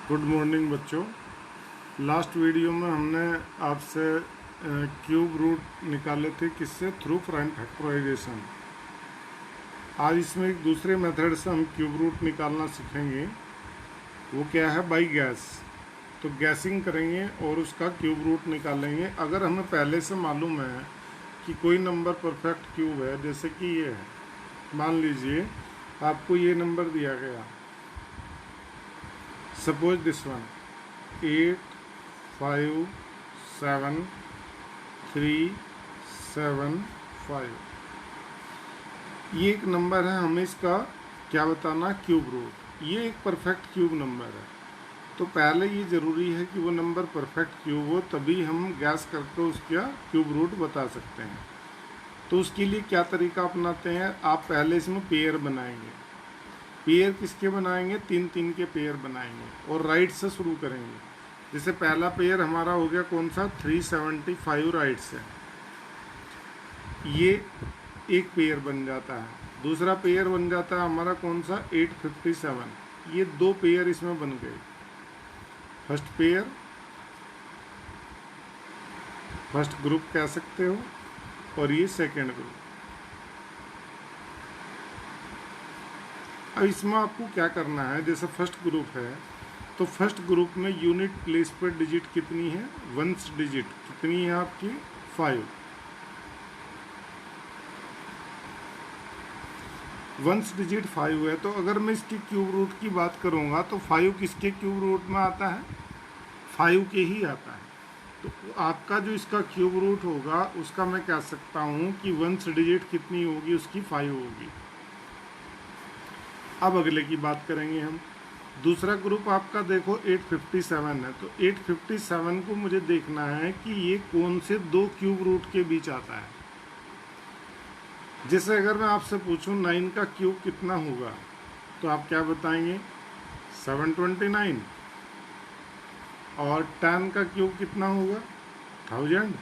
Good morning बच्चों। Last video में हमने आपसे क्यूब रूट निकाले थे किससे, थ्रू फैक्टराइजेशन। आज इसमें एक दूसरे मेथड से हम क्यूब रूट निकालना सीखेंगे। वो क्या है, बाई गैस। तो गैसिंग करेंगे और उसका क्यूब रूट निकालेंगे। अगर हमें पहले से मालूम है कि कोई नंबर परफेक्ट क्यूब है, जैसे कि ये है, मान लीजिए आपको ये नंबर दिया गया, सपोज दिस वन 857 375। ये एक नंबर है, हमें इसका क्या बताना, क्यूब रूट। ये एक परफेक्ट क्यूब नंबर है। तो पहले ये ज़रूरी है कि वो नंबर परफेक्ट क्यूब हो, तभी हम गैस करके उसका क्यूब रूट बता सकते हैं। तो उसके लिए क्या तरीका अपनाते हैं, आप पहले इसमें पेयर बनाएंगे। पेयर किसके बनाएंगे, 3 3 के पेयर बनाएंगे और राइट से शुरू करेंगे। जैसे पहला पेयर हमारा हो गया कौन सा, 375 राइट से, ये एक पेयर बन जाता है। दूसरा पेयर बन जाता है हमारा कौन सा, 857। ये 2 पेयर इसमें बन गए। फर्स्ट पेयर, फर्स्ट ग्रुप कह सकते हो, और ये सेकेंड ग्रुप। अब इसमें आपको क्या करना है, जैसे फर्स्ट ग्रुप है तो फर्स्ट ग्रुप में यूनिट प्लेस पर डिजिट कितनी है, वंस डिजिट कितनी है आपकी, 5। वंस डिजिट 5 है। तो अगर मैं इसकी क्यूब रूट की बात करूँगा तो 5 किसके क्यूब रूट में आता है, 5 के ही आता है। तो आपका जो इसका क्यूब रूट होगा उसका मैं कह सकता हूँ कि वंस डिजिट कितनी होगी, उसकी 5 होगी। अब अगले की बात करेंगे हम। दूसरा ग्रुप आपका देखो 857 है। तो 857 को मुझे देखना है कि ये कौन से 2 क्यूब रूट के बीच आता है। जैसे अगर मैं आपसे पूछूं 9 का क्यूब कितना होगा, तो आप क्या बताएंगे, 729। और 10 का क्यूब कितना होगा, 1000।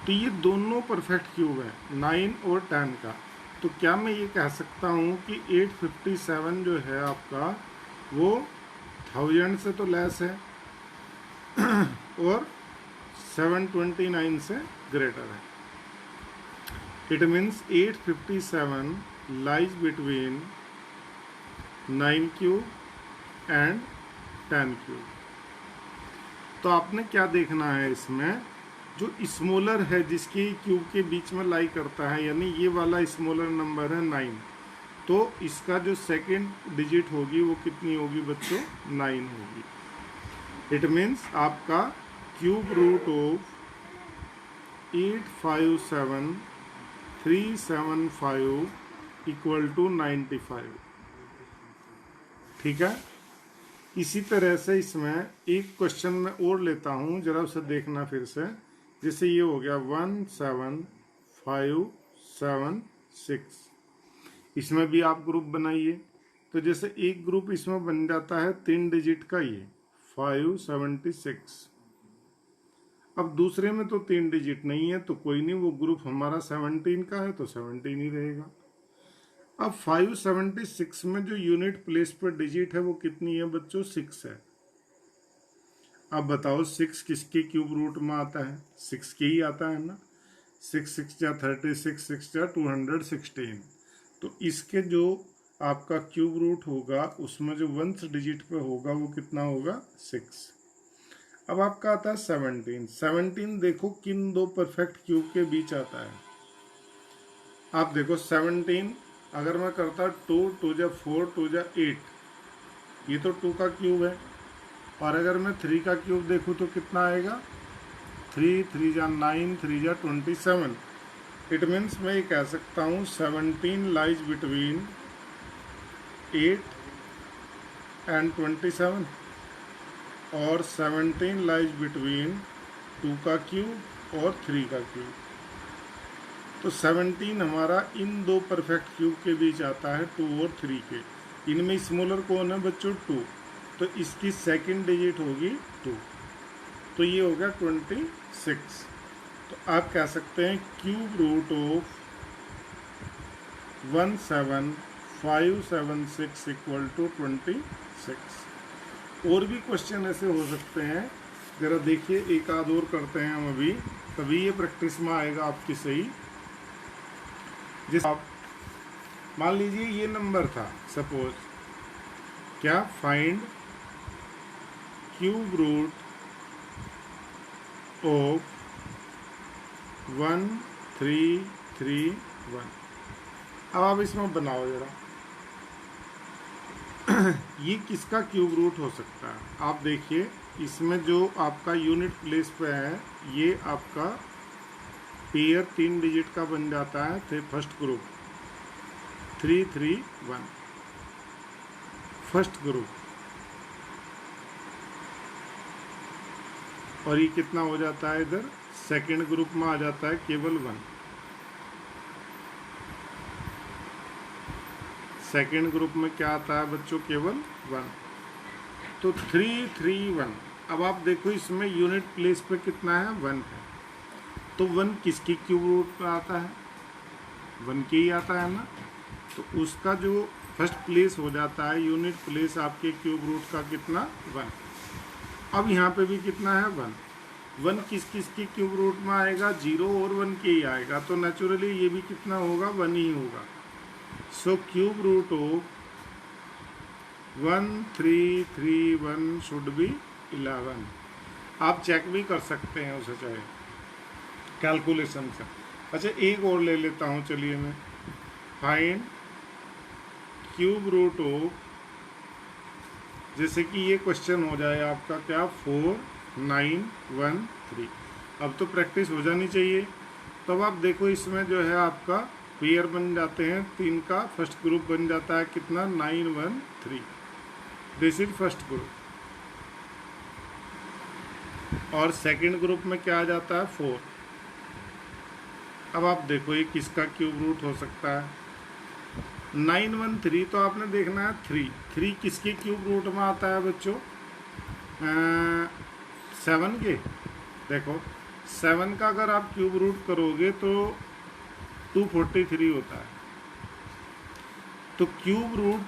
तो ये दोनों परफेक्ट क्यूब है, 9 और 10 का। तो क्या मैं ये कह सकता हूँ कि 857 जो है आपका वो 1000 से तो लेस है और 729 से ग्रेटर है। It means 857 lies between 9 cube and 10 cube. तो आपने क्या देखना है इसमें, जो स्मॉलर है जिसके क्यूब के बीच में लाई करता है, यानी ये वाला स्मॉलर नंबर है 9, तो इसका जो सेकेंड डिजिट होगी वो कितनी होगी बच्चों, 9 होगी। इट मीन्स आपका cube root of 857 375 equal to 95। ठीक है। इसी तरह से इसमें एक क्वेश्चन में और लेता हूँ, जरा उसे देखना फिर से। जैसे ये हो गया 17576, इसमें भी आप ग्रुप बनाइए। तो जैसे एक ग्रुप इसमें बन जाता है 3 डिजिट का, ये 576। अब दूसरे में तो 3 डिजिट नहीं है, तो कोई नहीं, वो ग्रुप हमारा 17 का है तो 17 ही रहेगा। अब 576 में जो यूनिट प्लेस पर डिजिट है वो कितनी है बच्चों, 6 है। अब बताओ 6 किसके क्यूब रूट में आता है, 6 के ही आता है ना। 6 6 जा 36, 6 जा 216। तो इसके जो आपका क्यूब रूट होगा उसमें जो वंस डिजिट पे होगा वो कितना होगा, 6। अब आपका आता है 17। 17 देखो किन 2 परफेक्ट क्यूब के बीच आता है। आप देखो 17 अगर मैं करता 2 2 जा 4 2 जा 8, ये तो 2 का क्यूब है। और अगर मैं 3 का क्यूब देखूँ तो कितना आएगा, 3 3 जा 9 3 जा 27। इट मीन्स मैं ये कह सकता हूँ 17 लाइज बिटवीन 8 एंड 27, और 17 लाइज बिटवीन 2 का क्यूब और 3 का क्यूब। तो 17 हमारा इन 2 परफेक्ट क्यूब के बीच आता है, 2 और 3 के। इनमें स्मॉलर कौन है बच्चों, 2। तो इसकी सेकंड डिजिट होगी 2। तो ये हो गया 26। तो आप कह सकते हैं cube root of 17576 equal to 26। 6। और भी क्वेश्चन ऐसे हो सकते हैं, जरा देखिए, एक आध और करते हैं हम अभी, तभी ये प्रैक्टिस में आएगा आपकी सही। जैसे आप मान लीजिए ये नंबर था, सपोज क्या, फाइंड क्यूब रूट ऑफ 1331। अब आप इसमें बनाओ जरा ये किसका क्यूब रूट हो सकता है। आप देखिए इसमें जो आपका यूनिट प्लेस पे है, ये आपका पेयर 3 डिजिट का बन जाता है, थे फर्स्ट ग्रुप 331 फर्स्ट ग्रुप, और ये कितना हो जाता है, इधर सेकंड ग्रुप में आ जाता है केवल 1। सेकंड ग्रुप में क्या आता है बच्चों, केवल 1। तो 331। अब आप देखो इसमें यूनिट प्लेस पे कितना है, 1 है। तो 1 किसकी क्यूब रूट पे आता है, 1 के ही आता है ना। तो उसका जो फर्स्ट प्लेस हो जाता है, यूनिट प्लेस आपके क्यूब रूट का कितना, 1। अब यहाँ पे भी कितना है, 1। 1 किस किस की क्यूब रूट में आएगा, 0 और 1 के ही आएगा। तो नेचुरली ये भी कितना होगा, 1 ही होगा। So cube root of 1331 should be 11। आप चेक भी कर सकते हैं उसे चाहे कैलकुलेशन से। अच्छा एक और ले लेता हूँ, चलिए मैं, फाइंड क्यूब रूट ऑफ, जैसे कि ये क्वेश्चन हो जाए आपका क्या, 4913। अब तो प्रैक्टिस हो जानी चाहिए। तब तो आप देखो इसमें जो है आपका पेयर बन जाते हैं 3 का, फर्स्ट ग्रुप बन जाता है कितना, 913। This is first group. और सेकंड ग्रुप में क्या आ जाता है, 4। अब आप देखो ये किसका क्यूब रूट हो सकता है, 913। तो आपने देखना है 3 किसके क्यूब रूट में आता है बच्चों, 7 के। देखो 7 का अगर आप क्यूब रूट करोगे तो 243 होता है। तो क्यूब रूट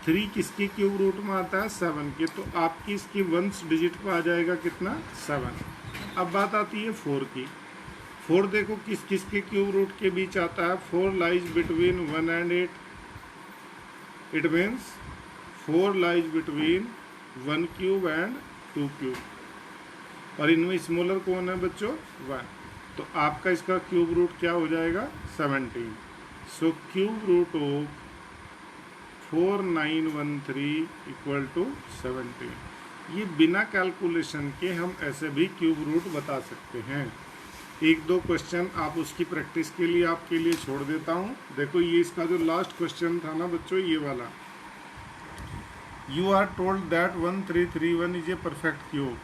3 किसके क्यूब रूट में आता है, 7 के। तो आपकी इसकी 1 डिजिट पे आ जाएगा कितना, 7। अब बात आती है 4 की। 4 देखो किस किस के क्यूब रूट के बीच आता है, 4 lies between 1 and 8। It means 4 lies between 1 cube and 2 cube. और इनमें स्मॉलर कौन है बच्चों, 1। तो आपका इसका क्यूब रूट क्या हो जाएगा, 17। So cube root of 4913 equal to 17। ये बिना कैलकुलेशन के हम ऐसे भी क्यूब रूट बता सकते हैं। एक दो क्वेश्चन आप उसकी प्रैक्टिस के लिए आपके लिए छोड़ देता हूँ। देखो ये इसका जो लास्ट क्वेश्चन था ना बच्चों, ये वाला, you are told that 1331 is a perfect cube,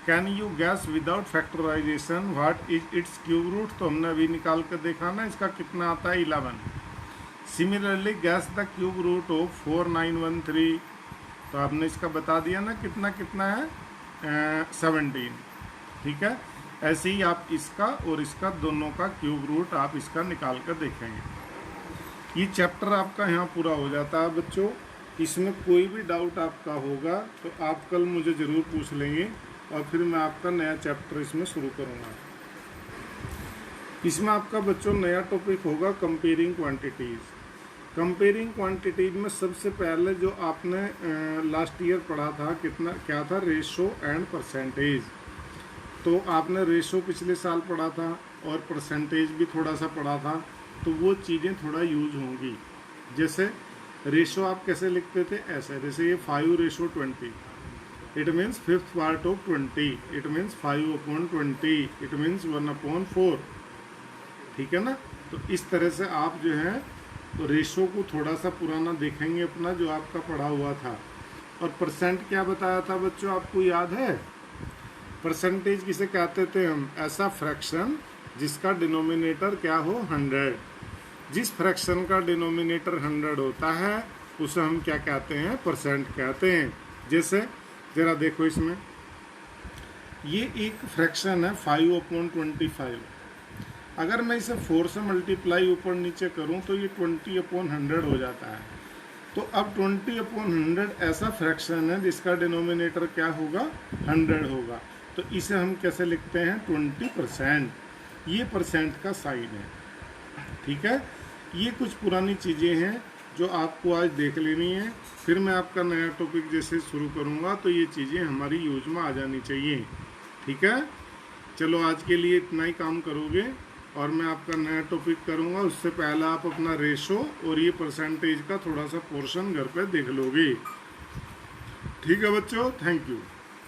can you guess without factorisation what is its cube root. तो हमने अभी निकाल कर देखा ना, इसका कितना आता है, 11। Similarly guess the cube root of 4913। तो आपने इसका बता दिया ना कितना कितना है, 17। ठीक है, ऐसे ही आप इसका और इसका दोनों का क्यूब रूट आप इसका निकाल कर देखेंगे। ये चैप्टर आपका यहाँ पूरा हो जाता है बच्चों। इसमें कोई भी डाउट आपका होगा तो आप कल मुझे ज़रूर पूछ लेंगे, और फिर मैं आपका नया चैप्टर इसमें शुरू करूँगा। इसमें आपका बच्चों नया टॉपिक होगा कंपेयरिंग क्वांटिटीज़। कंपेयरिंग क्वांटिटीज में सबसे पहले जो आपने लास्ट ईयर पढ़ा था, कितना क्या था, रेशो एंड परसेंटेज। तो आपने रेशो पिछले साल पढ़ा था और परसेंटेज भी थोड़ा सा पढ़ा था, तो वो चीज़ें थोड़ा यूज होंगी। जैसे रेशो आप कैसे लिखते थे, ऐसे, जैसे ये 5:20, it means 5th part of 20, it means 5/20, it means 1/4। ठीक है ना। तो इस तरह से आप जो है तो रेशो को थोड़ा सा पुराना देखेंगे अपना जो आपका पढ़ा हुआ था। और परसेंट क्या बताया था बच्चों, आपको याद है? परसेंटेज किसे कहते थे हम? ऐसा फ्रैक्शन जिसका डिनोमिनेटर क्या हो, 100। जिस फ्रैक्शन का डिनोमिनेटर 100 होता है उसे हम क्या कहते हैं, परसेंट कहते हैं। जैसे जरा देखो इसमें, ये एक फ्रैक्शन है 5/25। अगर मैं इसे 4 से मल्टीप्लाई ऊपर नीचे करूं तो ये 20/100 हो जाता है। तो अब 20/100 ऐसा फ्रैक्शन है जिसका डिनोमिनेटर क्या होगा, 100 होगा। तो इसे हम कैसे लिखते हैं, 20%। ये परसेंट का साइन है, ठीक है। ये कुछ पुरानी चीज़ें हैं जो आपको आज देख लेनी है, फिर मैं आपका नया टॉपिक जैसे शुरू करूँगा तो ये चीज़ें हमारी यूज में आ जानी चाहिए, ठीक है। चलो आज के लिए इतना ही काम करोगे और मैं आपका नया टॉपिक करूँगा। उससे पहले आप अपना रेशो और ये परसेंटेज का थोड़ा सा पोर्शन घर पे देख लोगे, ठीक है बच्चों। Thank you.